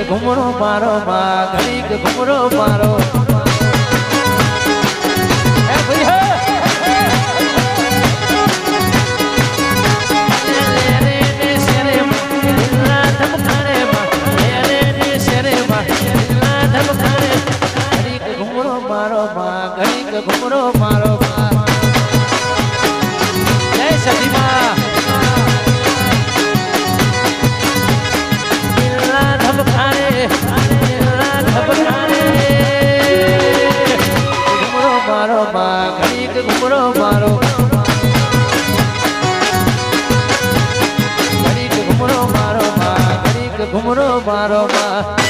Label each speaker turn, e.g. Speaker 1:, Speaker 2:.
Speaker 1: ઘુમરો મારો માં ઘડીક ઘુમરો મારો હે ભાઈ હે ઘુમરો મારો જય સદીમાં ધબકારે ઘુમરો મારો માં ઘડીક ઘુમરો મારો ઘડીક ઘુમરો મારો માં ઘડીક ઘુમરો મારો માં